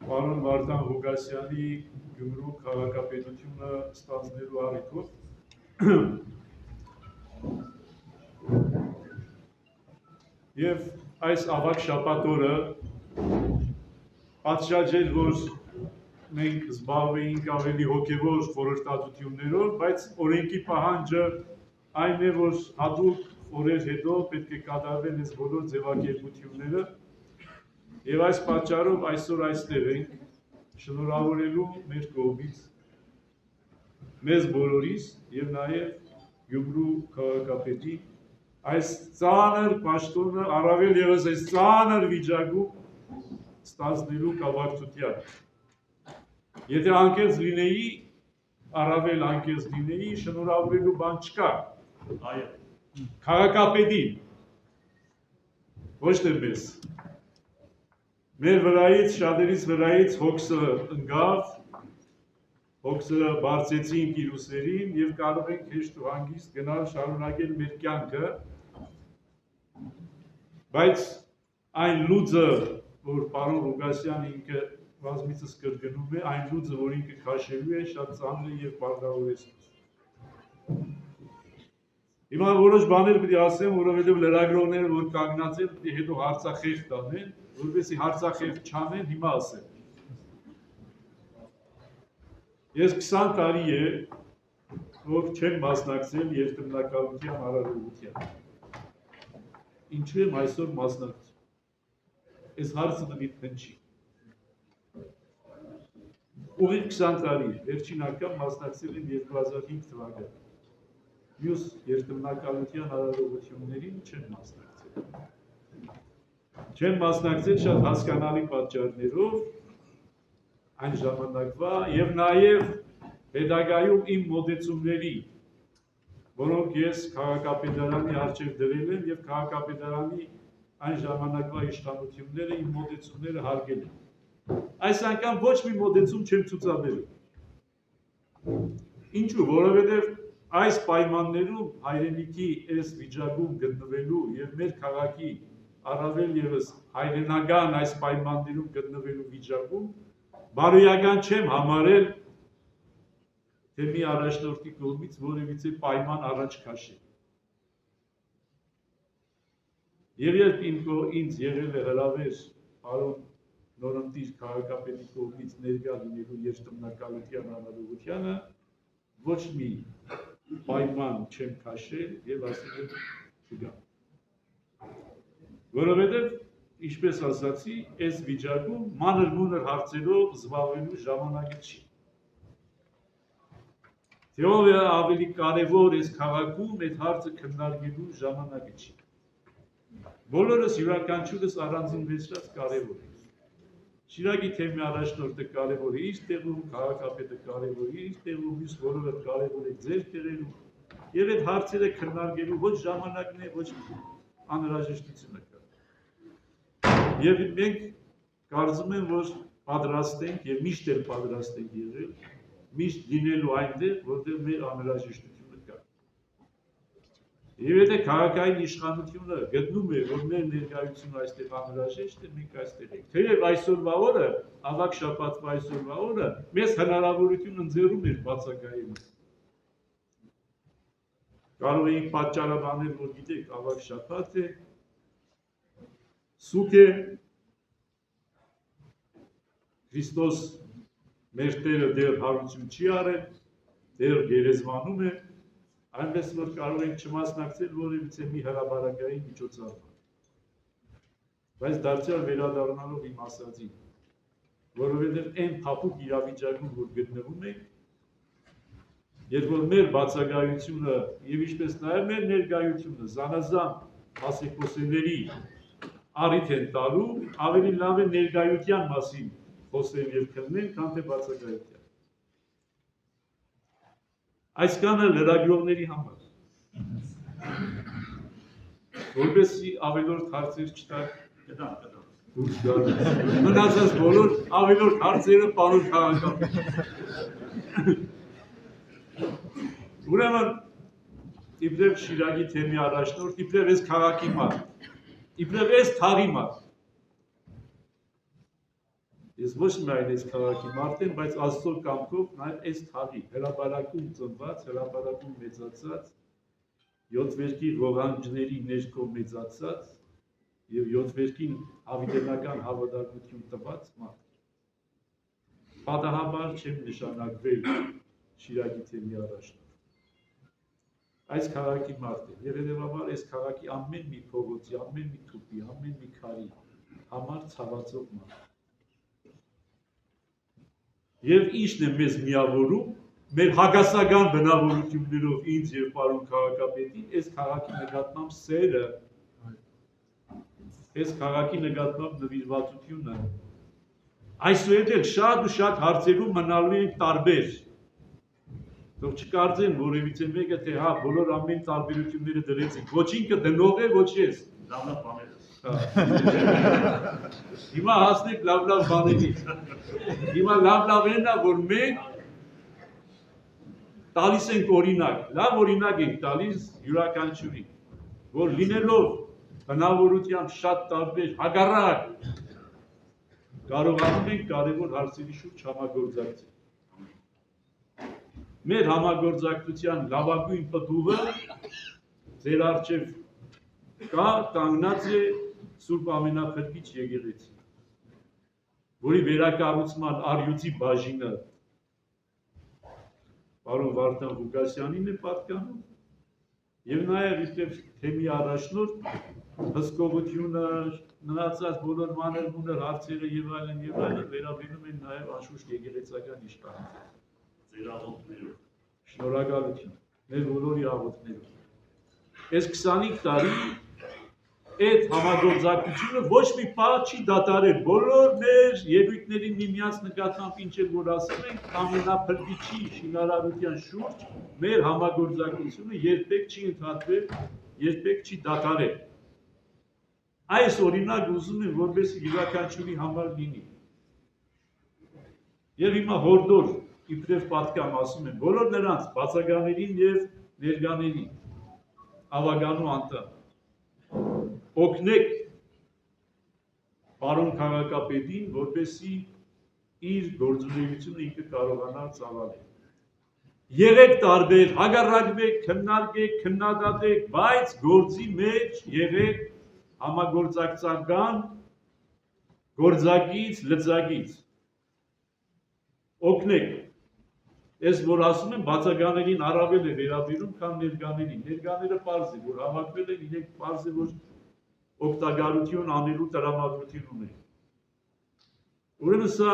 Պարոն Վարդան Ղուկասյանի Գյումրու քաղաքապետությունը ստանձնելու առիթով եւ այս ավագ շաբաթ օրը պատշաճ էր, որ մենք զբաղվեինք ավելի հոգևոր խորհրդատվություններով, բայց օրենքի պահանջը այն է, որ հատուկ օրեր հետո պետք է կատարվեն այս բոլոր ձևակերպությունները եւ այս պատճառով այսօր այստեղ ենք շնորհավորելու մեր կողմից մեզ բոլորիս եւ նաեւ Գյումրու քաղաքապետի այս ծանր պաշտոնը առավել ևս այս ծանր վիճակում ստանձնելու կապակցությամբ։ Եթե անկեղծ լինեի, առավել անկեղծ լինեի, շնորհավորելու բան չկա։ Այո։ Քաղաքապետին, ոչ թե մեզ։ Մեր վրայից, շատերից վրայից հոգսը ընկավ, հոգսը բարձեցինք իր ուսերին եւ կարող ենք հեշտ ու հանգիստ գնալ շարունակել մեր կյանքը, բայց այն լուծը, որ պարոն Ղուկասյանը ինքը բազմիցս կրկնում է, այն լուծը, որ ինքը քաշելու է, շատ ծանր է եւ բաղադրեցնող։ Հիմա որոշ բաներ պետք է ասեմ, որովհետեւ լրագրողները, որ կանգնած են, պետք է հետո հարցախիղ տանեն, որովհետեւ հարցախիղ չանեն, հիմա ասեմ։ Ես 20 տարի է, որ չեմ մասնակցել երթմնակալության արարողության։ Ինչու եմ այսօր մասնակցում։ Այս հարցը պետք է փնչի։ Ուղիղ 20 տարի, վերջին անգամ մասնակցել եմ 2005 թվականին։ Մյուս երթմնակալության արարողություններին չեմ մասնակցել։ Չեմ մասնակցել շատ հասկանալի պատճառներով, այն ժամանակվա եւ նաեւ հետագայում իմ մոտեցումների, որոնք ես քաղաքապետարանի առջև դրել եմ եւ քաղաքապետարանի այն ժամանակվա իշխանությունները իմ մոտեցումները հարգել են։ Այս անգամ ոչ մի մոտեցում չեմ ցուցաբերել։ Ինչու՞, որովհետեւ այս պայմաններում հայրենիքի այս վիճակում գտնվելու եւ մեր քաղաքի առավել եւս հայրենական այս պայմաններում գտնվելու վիճակում բարոյական չեմ համարել, թե մի առաջնորդի կողմից որևիցե պայման առաջ քաշել։ Եվ երբ ինձ եղել է հրավեր պարոն նորընտիր քաղաքապետի կողմից ներկա լինելու երթմնակալության արարողությանը, ոչ մի պայման չեմ քաշել եւ ասել եմ չգա։ Որովհետեւ ինչպես ասացի, այս վիճակում մանր-մունր հարցերով զբաղվելու ժամանակը չի։ Թե ով է ավելի կարևոր այս քաղաքում այդ հարցը քննարկելու ժամանակը չի։ Բոլորս յուրաքանչյուրս առանձին վերցրած կարևոր է։ Շիրակի թեմի առաջնորդը կարևոր է իր տեղում, քաղաքապետը կարևոր է իր տեղում, մյուս բոլորը կարևոր է ձեր տեղերում։ Եվ այդ հարցերը քննարկելու ոչ ժամանակն է, ոչ անհրաժեշտությունը կա։ Եվ մենք կարծում եմ, որ պատրաստ ենք եւ միշտ էլ պատրաստ ենք եղել, միշտ լինելու այնտեղ, որտեղ մեր անհրաժեշտությունը կա։ Եվ եթե քաղաքային իշխանությունը գտնում է, որ մեր ներկայությունը այստեղ անհրաժեշտ է, մենք այստեղ ենք։ Թեև այսօրվա օրը, ավագ շաբաթվա այսօրվա օրը, մեզ հնարավորություն ընձեռում էր բացակայելու։ Կարող էինք պատճառաբանել, որ գիտեք, ավագ շաբաթ է, սուկ է, Քրիստոս մեր Տերը դեռ հարություն չի արել, դեռ գերեզմանում է, այնպես որ կարող ենք չմասնակցել որևիցե մի հրապարակային միջոցառման։ Բայց դարձյալ վերադառնալով իմ ասածին, որովհետև այն փափուկ իրավիճակում, որ գտնվում ենք, երբ որ մեր բացակայությունը եւ ինչպես նաեւ մեր ներկայությունը զանազան ասիքոսների առիթ են տալու, ավելի լավ է ներկայության մասին խոսել եւ քննել, քան թե բացակայության։ Այսքանը լրագրողների համար։ Որպեսզի ավելորդ հարցեր չտակ, մնացած բոլոր ավելորդ հարցերը պարոն քաղաքապետ։ Ուրեմն, իբրև Շիրակի թեմի առաջնորդ, իբրև այս քաղաքի մարդ, իբրև այս թաղի մարդ, Ես ոչ միայն այս քաղաքի մարդ եմ, բայց Աստծո կամքով նաև այս թաղի հրապարակում ծնված, հրապարակում մեծացած, 7 վերքի ողանջների ներքո մեծացած եւ 7 վերքին հավիտենական հավատարմություն տված մարդ։ Պատահաբար չեմ նշանակվել Շիրակի թեմի առաջնորդ։ Այս քաղաքի մարդ եմ եւ հետեւաբար այս քաղաքի ամեն մի փողոցի, ամեն մի թուփի, ամեն մի քարի համար ցավացող մարդ։ Եվ ինչն է մեզ միավորում, մեր հագասական բնավորություններով ինձ եւ պարոն քաղաքապետին, այս քաղաքի նկատմամբ սերը, այս քաղաքի նկատմամբ նվիրվածությունը, այսուհետ շատ ու շատ հարցերում մնալու ենք տարբեր։ Թող չկարծեն որևիցե մեկը, թե հա բոլոր ամեն տարբերությունները դրեցինք, ոչ ինքը դնող է, ոչ ես։ Լավ բաներ։ Հիմա հասնենք լավ բաների։ Հիմա լավ են, որ մենք տալիս ենք օրինակ, լավ օրինակ ենք տալիս յուրաքանչյուրին, որ լինելով բնավորությամբ շատ տարբեր, հակառակ կարողանում ենք կարևոր հարցերի շուրջ համագործակցել։ Մեր համագործակցության լավագույն պտուղը ձեր առջև կա, կանգնած է Սուրբ Ամենափրկիչ եկեղեցին, որի վերակառուցման առյուծի բաժինը պարոն Վարդան Ղուկասյանին է պատկանում եւ նաեւ իբրև թեմի առաջնորդ հսկողությունը, մնացած բոլոր մանր-մունր հարցերը եւ այլն վերաբերում են նաեւ անշուշտ եկեղեցական իշխանությանը։ Ձեր աղոթներով։ Շնորհակալություն, մեր բոլորի աղոթներով։ Այս 25 տարի այդ համագործակցությունը ոչ մի պահ չի դադարել, բոլոր մեր ելույթների միմյանց նկատմամբ ինչ էլ որ ասում ենք, Ամենափրկիչի շինարարության շուրջ մեր համագործակցությունը երբեք չի ընդհատվել, երբեք չի դադարել։ Այս օրինակ ուզում եմ, որպեսզի յուրաքանչյուրի համար լինի։ Եվ հիմա հորդոր իբրև պատկամ ասում եմ բոլոր նրանց բացականերին եւ ներկաներին, ավագանու անդամ, օգնեք պարոն քաղաքապետին, որպեսզի իր գործունեությունը ինքը կարողանա ծավալել։ Եղեք տարբեր, հագարակվեք, քննարկեք, քննադատեք, բայց գործի մեջ եղեք համագործակցական գործակից, լծակից։ Օգնեք։ Ես որ ասում եմ, բացականերին առավել է վերաբերում, քան ներկաներին։ Ներկաները պարզ է, որ հավաքվել են, իրենք պարզ է, որ օգտագործություն անելու տրամադրություն ունեն։ Ուրեմն սա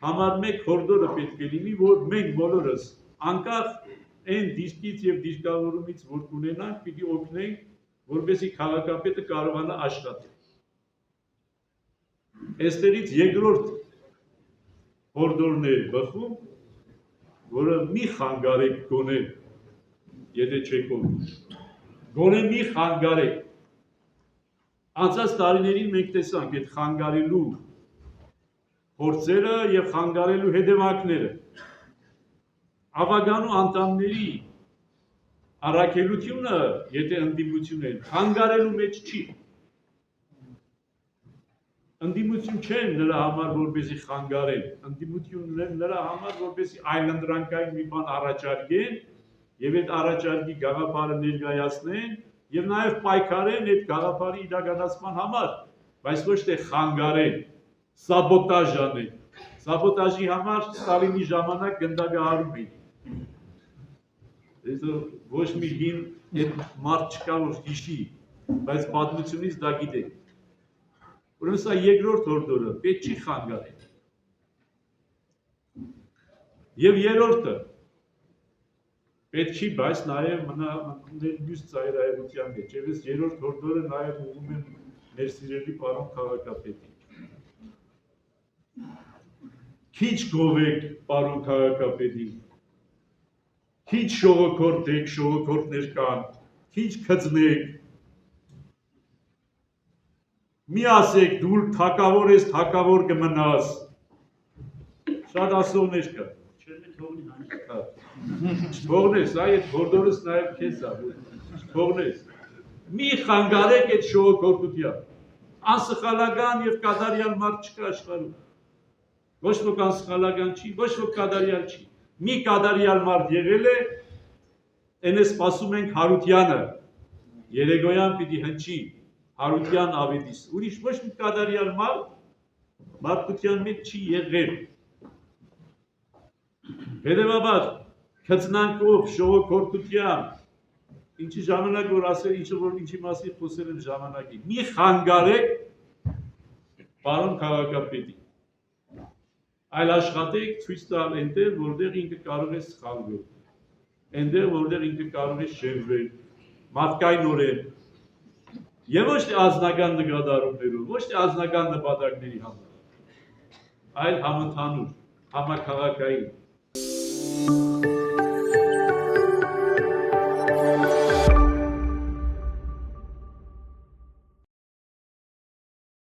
համար մեկ հորդորը պետք է լինի, որ մենք բոլորս անկախ այն դիրքից եւ դիրքավորումից, որ կունենանք, պիտի օգնենք, որպեսզի քաղաքապետը կարողանա աշխատել։ Այստեղից երկրորդ հորդորն է բխում, որը մի խանգարեք գոնե, եթե չեք օգնում, գոնե մի խանգարեք։ Անցած տարիներին մենք տեսանք այդ խանգարելու փորձերը եւ խանգարելու հետևանքները։ Ավագանու անդամների առաքելությունը, եթե ընդդիմություն են, խանգարելու մեջ չի։ Ընդդիմություն չեն նրա համար, որպեսզի խանգարեն, ընդդիմությունն են նրա համար, որպեսզի այլընտրանքային մի բան առաջարկեն եւ այդ առաջարկի գաղափարը ներկայացնեն եւ նաեւ պայքարեն այդ գաղափարի իրականացման համար, բայց ոչ թե խանգարեն, սաբոտաժ անեն։ Սաբոտաժի համար Ստալինի ժամանակ գնդակահարում էին։ Դե ոչ մի հին այդ մարդ չկա, որ հիշի, բայց պատմությունից դա գիտեք։ Ուրեմն սա երկրորդ հորդորը, պետք չի խանգարել։ Եվ երրորդը, պետք չի, բայց նաև մնել մյուս ծայրահեղության մեջ, եւ այս երրորդ հորդորը նաև ուղղում եմ մեր սիրելի պարոն քաղաքապետին։ Քիչ գովեք պարոն քաղաքապետին, քիչ շողոքորթեք, շողոքորթներ կան, քիչ քծնեք, մի ասեք դու թակավոր ես, թակավոր կմնաս, շատ ասողներ կա։ Չթողնես, այդ հորդորս նաև քեզ է, չթողնես, մի խանգարեք այդ շողոքորթության, անսխալական եւ կատարյալ մարդ չկա աշխարհում։ Ոչ ոք անսխալական չի, ոչ ոք կադարյալ չի։ Մի կադարյալ մարդ եղել է, այնը սպասում ենք Հարությանը, երեգոյան պիտի հնչի, Հարության ավետիս, ուրիշ ոչ մի կադարյալ մարդ մարդկության մեջ չի եղել։ Հետևաբար, քծնանքով, ժողովրդությամբ, ինչի ժամանակ որ ասել, ինչի մասին խոսել եմ ժամանակի, մի խանգարեք պարոն քաղաքապետին, այլ աշխատեք ցույց տալ այնտեղ, որտեղ ինքը կարող է սխալվել, այնտեղ, որտեղ ինքը կարող է շեղվել, մարդկայնորեն, եւ ոչ թե ազնական նկատառումներով, ոչ թե ազնական նպատակների համար, այլ համընդհանուր, համաքաղաքային